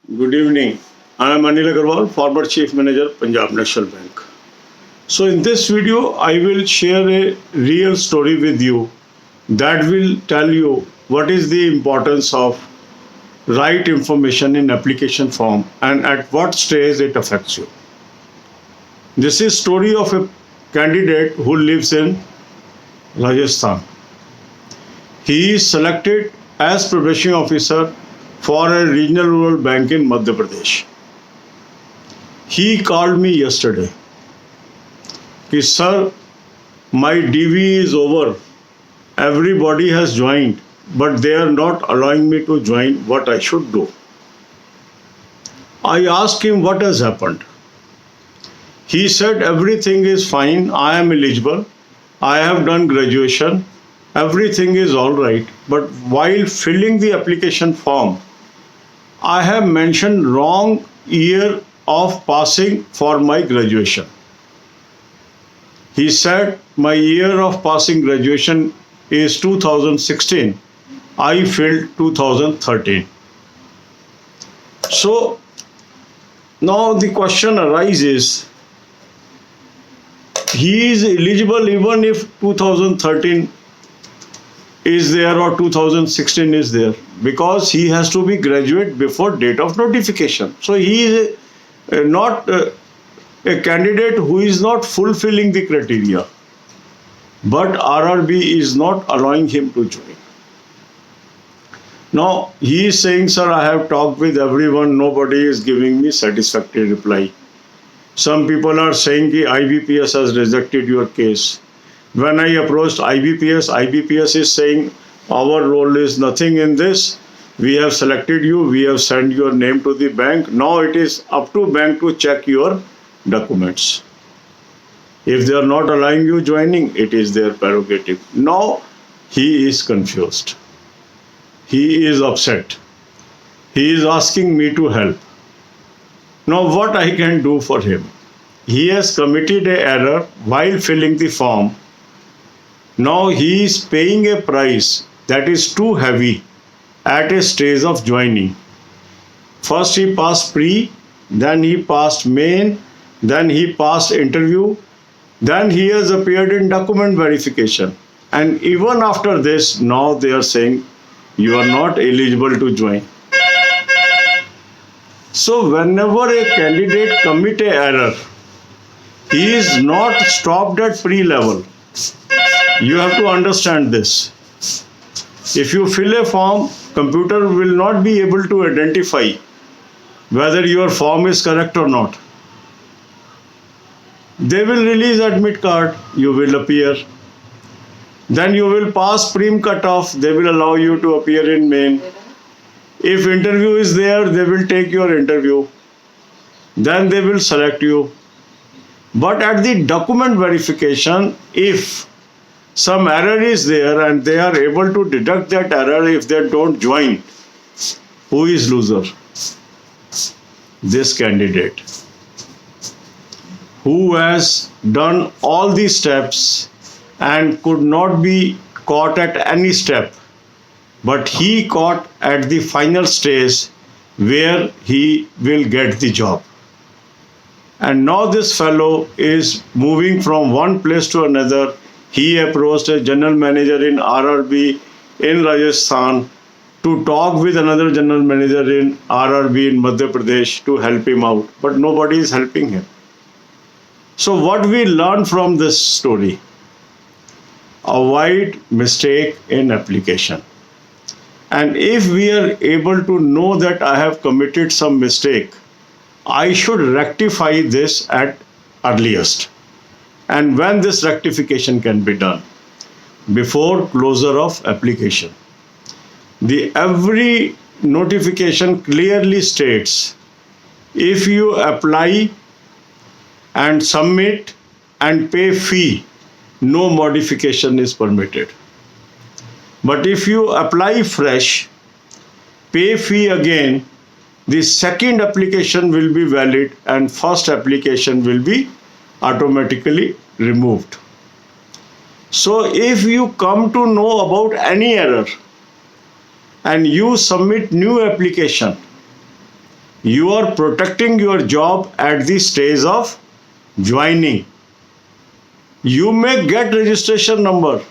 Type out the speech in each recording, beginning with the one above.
Good evening. I am Anil Agarwal, former Chief Manager, Punjab National Bank. So, in this video, I will share a real story with you that will tell you what is the importance of right information in application form and at what stage it affects you. This is story of a candidate who lives in Rajasthan. He is selected as probation officer for a regional rural bank in Madhya Pradesh. He called me yesterday. He said, sir, my DV is over. Everybody has joined, but they are not allowing me to join. What I should do? I asked him what has happened. He said everything is fine. I am eligible. I have done graduation. Everything is all right. But while filling the application form, I have mentioned wrong year of passing for my graduation. He said my year of passing graduation is 2016. I filled 2013. So now the question arises, he is eligible even if 2013 is there or 2016 is there, because he has to be graduate before date of notification. So he is not a candidate who is not fulfilling the criteria, but RRB is not allowing him to join. Now he is saying, sir, I have talked with everyone, nobody is giving me satisfactory reply. Some people are saying that IBPS has rejected your case. When I approached IBPS is saying our role is nothing in this. We have selected you, we have sent your name to the bank. Now it is up to bank to check your documents. If they are not allowing you joining, it is their prerogative. Now he is confused. He is upset. He is asking me to help. Now what I can do for him? He has committed an error while filling the form. Now he is paying a price that is too heavy at a stage of joining. First he passed pre, then he passed main, then he passed interview, then he has appeared in document verification. And even after this, now they are saying you are not eligible to join. So whenever a candidate commit a error, he is not stopped at pre-level. You have to understand this. If you fill a form, computer will not be able to identify whether your form is correct or not. They will release admit card, you will appear. Then you will pass prim cutoff, they will allow you to appear in main. If interview is there, they will take your interview. Then they will select you. But at the document verification, if some error is there and they are able to deduct that error if they don't join, who is loser? This candidate who has done all these steps and could not be caught at any step, but he caught at the final stage where he will get the job. And now this fellow is moving from one place to another. He approached a general manager in RRB in Rajasthan to talk with another general manager in RRB in Madhya Pradesh to help him out, but nobody is helping him. So what we learn from this story? Avoid mistake in application. And if we are able to know that I have committed some mistake, I should rectify this at earliest. And when this rectification can be done? Before closure of application. The every notification clearly states, if you apply and submit and pay fee, no modification is permitted. But if you apply fresh, pay fee again, the second application will be valid and first application will be automatically removed. So if you come to know about any error and you submit new application, You are protecting your job at the stage of joining. You may get registration number.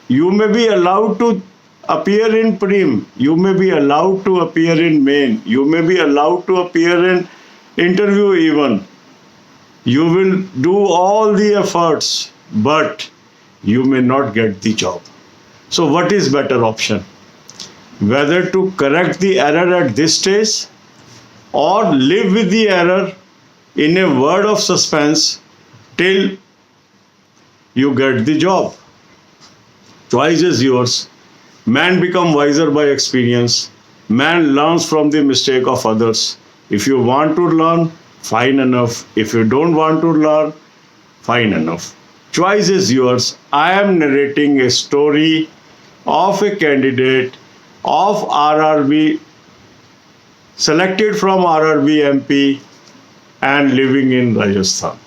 You may be allowed to appear in prim. You may be allowed to appear in main. You may be allowed to appear in interview even. You will do all the efforts, but you may not get the job. So what is better option? Whether to correct the error at this stage or live with the error in a word of suspense till you get the job. Choice is yours. Man become wiser by experience. Man learns from the mistake of others. If you want to learn, fine enough. If you don't want to learn, fine enough. Choice is yours. I am narrating a story of a candidate of RRB, selected from RRB MP and living in Rajasthan.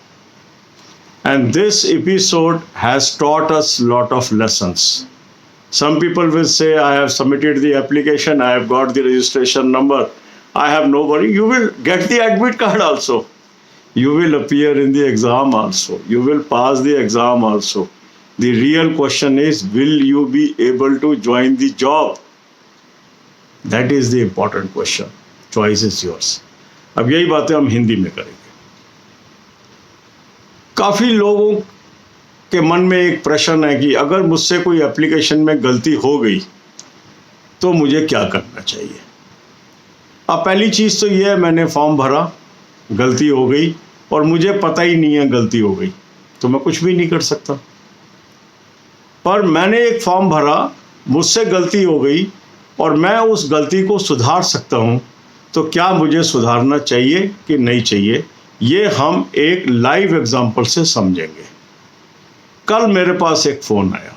And this episode has taught us a lot of lessons. Some people will say, I have submitted the application, I have got the registration number, I have no worry. You will get the admit card also. You will appear in the exam also. You will pass the exam also. The real question is, will you be able to join the job? That is the important question. Choice is yours. अब यही बातें हम हिंदी में करेंगे. काफी लोगों के मन में एक प्रश्न है कि अगर मुझसे कोई एप्लीकेशन में गलती हो गई तो मुझे क्या करना चाहिए. अब पहली चीज तो ये है, मैंने फॉर्म भरा, गलती हो गई और मुझे पता ही नहीं है गलती हो गई, तो मैं कुछ भी नहीं कर सकता. पर मैंने एक फॉर्म भरा, मुझसे गलती हो गई और मैं उस गलती को सुधार सकता हूं, तो क्या मुझे सुधारना चाहिए कि नहीं चाहिए, ये हम एक लाइव एग्जांपल से समझेंगे. कल मेरे पास एक फ़ोन आया.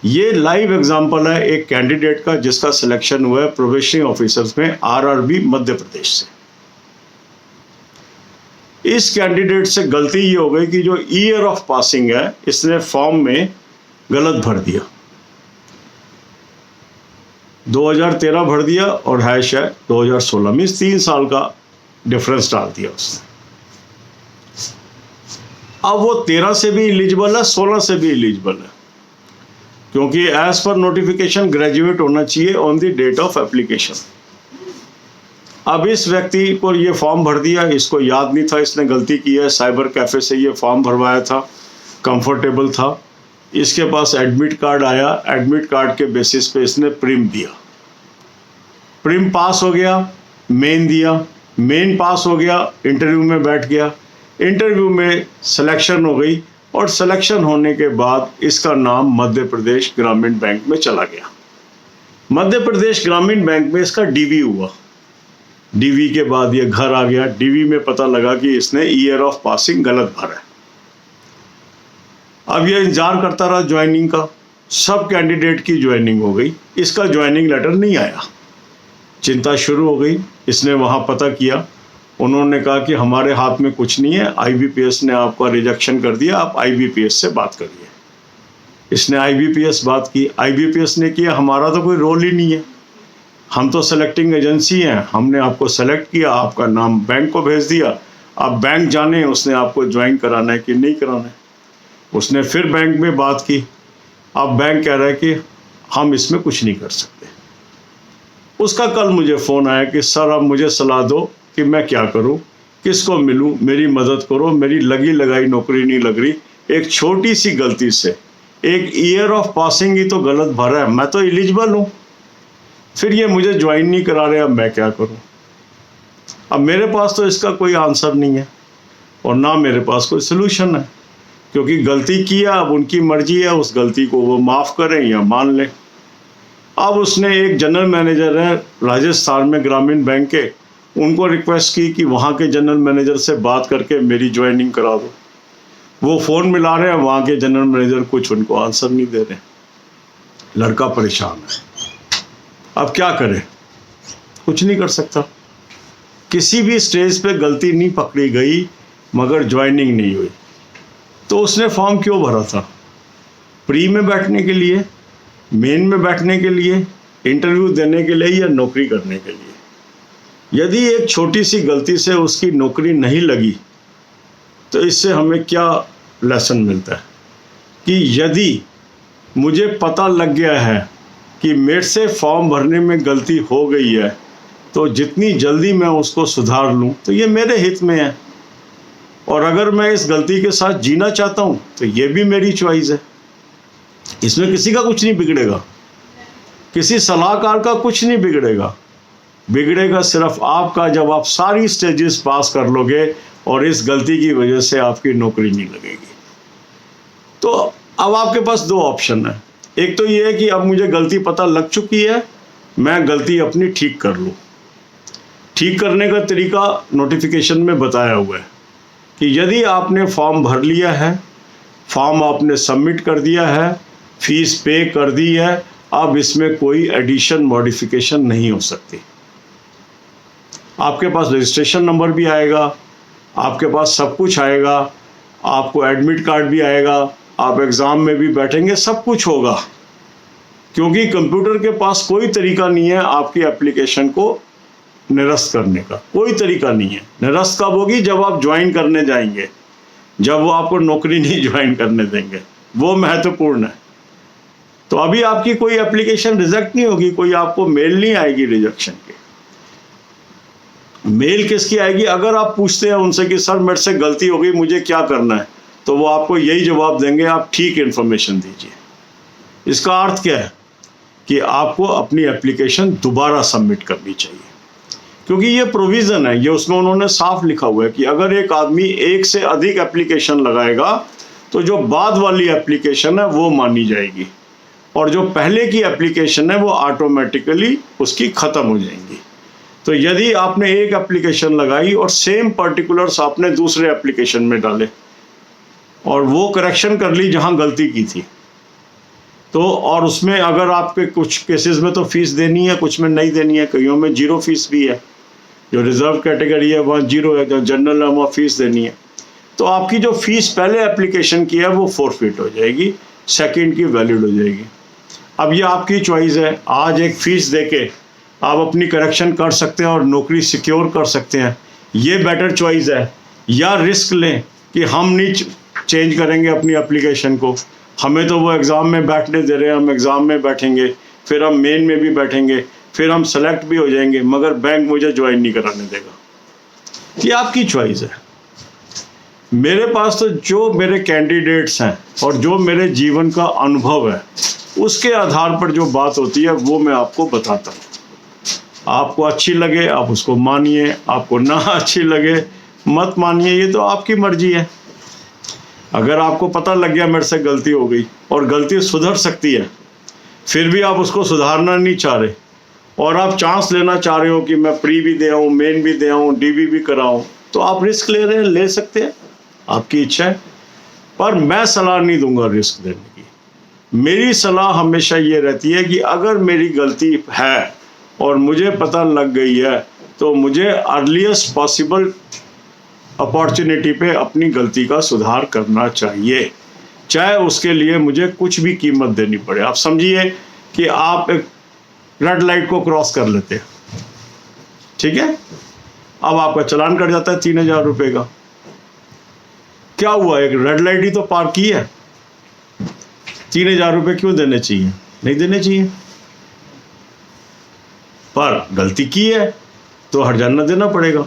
ये लाइव एग्जांपल है एक कैंडिडेट का जिसका सिलेक्शन हुआ है प्रोबेशनरी ऑफिसर्स में RRB मध्य प्रदेश से. इस कैंडिडेट से गलती ये हो गई कि जो ईयर ऑफ पासिंग है, इसने फॉर्म में गलत भर दिया. 2013 भर दिया और है शायद 2016 में. 3 साल का डिफरेंस डाल दिया उसने. अब वो 13 से भी एलिजिबल है, 16 से भी एलिजिबल है, क्योंकि एज पर नोटिफिकेशन ग्रेजुएट होना चाहिए on the date of application. अब इस व्यक्ति को ये फॉर्म भर दिया, इसको याद नहीं था, इसने गलती की है. साइबर कैफे से ये फॉर्म भरवाया था, कंफर्टेबल था. इसके पास एडमिट कार्ड आया, एडमिट कार्ड के बेसिस पे इसने प्रीम दिया. प्रीम पास हो गया, मेन दिया, मेन पास हो गया, इंटरव्यू में बैठ गया. इंटरव्यू में सिलेक्शन हो गई और सिलेक्शन होने के बाद इसका नाम मध्य प्रदेश ग्रामीण बैंक में चला गया. मध्य प्रदेश ग्रामीण बैंक में इसका डीवी हुआ. डीवी के बाद ये घर आ गया. डीवी में पता लगा कि इसने ईयर ऑफ पासिंग गलत भरा है. अब ये इंतजार करता रहा ज्वाइनिंग का. सब कैंडिडेट की ज्वाइनिंग हो गई, इसका ज्वाइनिंग लेटर नहीं आया. चिंता शुरू हो गई. इसने वहाँ पता किया, उन्होंने कहा कि हमारे हाथ में कुछ नहीं है, IBPS ने आपका रिजेक्शन कर दिया, आप IBPS से बात करिए. इसने IBPS बात की. IBPS ने किया, हमारा तो कोई रोल ही नहीं है, हम तो सेलेक्टिंग एजेंसी हैं, हमने आपको सेलेक्ट किया, आपका नाम बैंक को भेज दिया, अब बैंक जाने उसने आपको ज्वाइन कराना है कि नहीं कराना है. उसने फिर बैंक में बात की. अब बैंक कह रहा है कि हम इसमें कुछ नहीं कर सकते. उसका कल मुझे फ़ोन आया कि सर अब मुझे सलाह दो कि मैं क्या करूं, किसको मिलूं, मेरी मदद करो, मेरी लगी लगाई नौकरी नहीं लग रही. एक छोटी सी गलती से एक ईयर ऑफ पासिंग ही तो गलत भरा है, मैं तो एलिजिबल हूं, फिर ये मुझे ज्वाइन नहीं करा रहे, अब मैं क्या करूं. अब मेरे पास तो इसका कोई आंसर नहीं है और ना मेरे पास कोई सलूशन है, क्योंकि गलती किया, अब उनकी मर्जी है, उस गलती को वो माफ़ करें या मान लें. अब उसने एक जनरल मैनेजर है राजस्थान में ग्रामीण बैंक के, उनको रिक्वेस्ट की कि वहाँ के जनरल मैनेजर से बात करके मेरी ज्वाइनिंग करा दो. वो फ़ोन मिला रहे हैं, वहाँ के जनरल मैनेजर कुछ उनको आंसर नहीं दे रहे. लड़का परेशान है. अब क्या करे, कुछ नहीं कर सकता. किसी भी स्टेज पे गलती नहीं पकड़ी गई मगर ज्वाइनिंग नहीं हुई. तो उसने फॉर्म क्यों भरा था? प्री में बैठने के लिए, मेन में बैठने के लिए, इंटरव्यू देने के लिए या नौकरी करने के लिए? यदि एक छोटी सी गलती से उसकी नौकरी नहीं लगी तो इससे हमें क्या लेसन मिलता है कि यदि मुझे पता लग गया है कि मेरे से फॉर्म भरने में गलती हो गई है तो जितनी जल्दी मैं उसको सुधार लूं तो ये मेरे हित में है, और अगर मैं इस गलती के साथ जीना चाहता हूं तो ये भी मेरी चॉइस है। इसमें किसी का कुछ नहीं बिगड़ेगा, किसी सलाहकार का कुछ नहीं बिगड़ेगा। बिगड़ेगा सिर्फ आपका, जब आप सारी स्टेजेस पास कर लोगे और इस गलती की वजह से आपकी नौकरी नहीं लगेगी। तो अब आपके पास दो ऑप्शन है। एक तो ये है कि अब मुझे गलती पता लग चुकी है, मैं गलती अपनी ठीक कर लूँ। ठीक करने का तरीका नोटिफिकेशन में बताया हुआ है कि यदि आपने फॉर्म भर लिया है, फॉर्म आपने सबमिट कर दिया है, फीस पे कर दी है, अब इसमें कोई एडिशन मॉडिफिकेशन नहीं हो सकती। आपके पास रजिस्ट्रेशन नंबर भी आएगा, आपके पास सब कुछ आएगा, आपको एडमिट कार्ड भी आएगा, आप एग्ज़ाम में भी बैठेंगे, सब कुछ होगा, क्योंकि कंप्यूटर के पास कोई तरीका नहीं है आपकी एप्लीकेशन को निरस्त करने का। कोई तरीका नहीं है। निरस्त कब होगी? जब आप ज्वाइन करने जाएंगे, जब वो आपको नौकरी नहीं ज्वाइन करने देंगे, वो महत्वपूर्ण है। तो अभी आपकी कोई एप्लीकेशन रिजेक्ट नहीं होगी, कोई आपको मेल नहीं आएगी रिजेक्शन की। मेल किसकी आएगी? अगर आप पूछते हैं उनसे कि सर मेरे से गलती हो गई, मुझे क्या करना है, तो वो आपको यही जवाब देंगे, आप ठीक इन्फॉर्मेशन दीजिए। इसका अर्थ क्या है कि आपको अपनी एप्लीकेशन दोबारा सबमिट करनी चाहिए, क्योंकि ये प्रोविज़न है, ये उसमें उन्होंने साफ लिखा हुआ है कि अगर एक आदमी एक से अधिक एप्लीकेशन लगाएगा तो जो बाद वाली एप्लीकेशन है वो मानी जाएगी, और जो पहले की एप्लीकेशन है वो ऑटोमेटिकली उसकी ख़त्म हो जाएंगी। तो यदि आपने एक एप्लीकेशन लगाई और सेम पर्टिकुलर्स आपने दूसरे एप्लीकेशन में डाले और वो करेक्शन कर ली जहां गलती की थी, तो और उसमें अगर आपके कुछ केसेस में तो फीस देनी है, कुछ में नहीं देनी है, कईयों में जीरो फीस भी है। जो रिजर्व कैटेगरी है वहाँ जीरो है, जो जनरल है वहाँ फीस देनी है। तो आपकी जो फीस पहले एप्लीकेशन की है वो फोरफिट हो जाएगी, सेकंड की वैलिड हो जाएगी। अब ये आपकी चॉइस है। आज एक फ़ीस देके आप अपनी करेक्शन कर सकते हैं और नौकरी सिक्योर कर सकते हैं, ये बेटर चॉइस है। या रिस्क लें कि हम नहीं चेंज करेंगे अपनी एप्लीकेशन को, हमें तो वो एग्ज़ाम में बैठने दे रहे हैं, हम एग्ज़ाम में बैठेंगे, फिर हम मेन में भी बैठेंगे, फिर हम सेलेक्ट भी हो जाएंगे, मगर बैंक मुझे ज्वाइन नहीं कराने देगा। ये आपकी चॉइस है। मेरे पास तो जो मेरे कैंडिडेट्स हैं और जो मेरे जीवन का अनुभव है उसके आधार पर जो बात होती है वो मैं आपको बताता हूँ। आपको अच्छी लगे आप उसको मानिए, आपको ना अच्छी लगे मत मानिए, ये तो आपकी मर्जी है। अगर आपको पता लग गया मेरे से गलती हो गई और गलती सुधर सकती है, फिर भी आप उसको सुधारना नहीं चाह रहे और आप चांस लेना चाह रहे हो कि मैं प्री भी दे आऊँ, मेन भी दे आऊँ, डीबी भी कराऊँ, तो आप रिस्क ले रहे हैं, ले सकते हैं, आपकी इच्छा है। पर मैं सलाह नहीं दूंगा रिस्क देने की। मेरी सलाह हमेशा ये रहती है कि अगर मेरी गलती है और मुझे पता लग गई है तो मुझे अर्लीस्ट पॉसिबल अपॉर्चुनिटी पे अपनी गलती का सुधार करना चाहिए, चाहे उसके लिए मुझे कुछ भी कीमत देनी पड़े। आप समझिए कि आप एक रेड लाइट को क्रॉस कर लेते हैं, ठीक है, अब आपका चालान कट जाता है 3000 रुपये का। क्या हुआ, एक रेड लाइट ही तो पार की है, 3000 रुपये क्यों देने चाहिए? नहीं देने चाहिए, पर गलती की है तो हर्जाना देना पड़ेगा।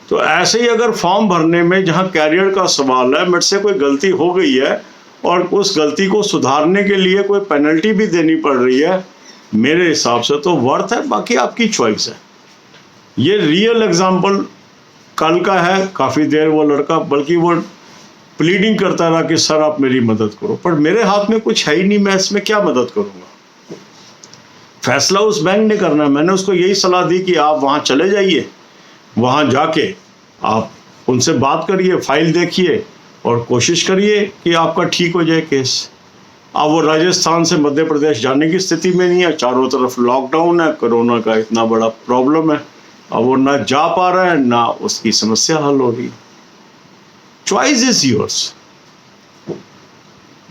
तो ऐसे ही अगर फॉर्म भरने में जहां कैरियर का सवाल है, मेरे से कोई गलती हो गई है और उस गलती को सुधारने के लिए कोई पेनल्टी भी देनी पड़ रही है, मेरे हिसाब से तो वर्थ है, बाकी आपकी चॉइस है। ये रियल एग्जाम्पल कल का है। काफ़ी देर वो लड़का बल्कि वो प्लीडिंग करता रहा कि सर आप मेरी मदद करो, पर मेरे हाथ में कुछ है ही नहीं, मैं इसमें क्या मदद करूँगा। फैसला उस बैंक ने करना है। मैंने उसको यही सलाह दी कि आप वहाँ चले जाइए, वहाँ जाके आप उनसे बात करिए, फाइल देखिए और कोशिश करिए कि आपका ठीक हो जाए केस। अब वो राजस्थान से मध्य प्रदेश जाने की स्थिति में नहीं है, चारों तरफ लॉकडाउन है, कोरोना का इतना बड़ा प्रॉब्लम है, अब वो ना जा पा रहा है ना उसकी समस्या हल हो रही। Choice is yours.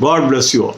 God bless you all.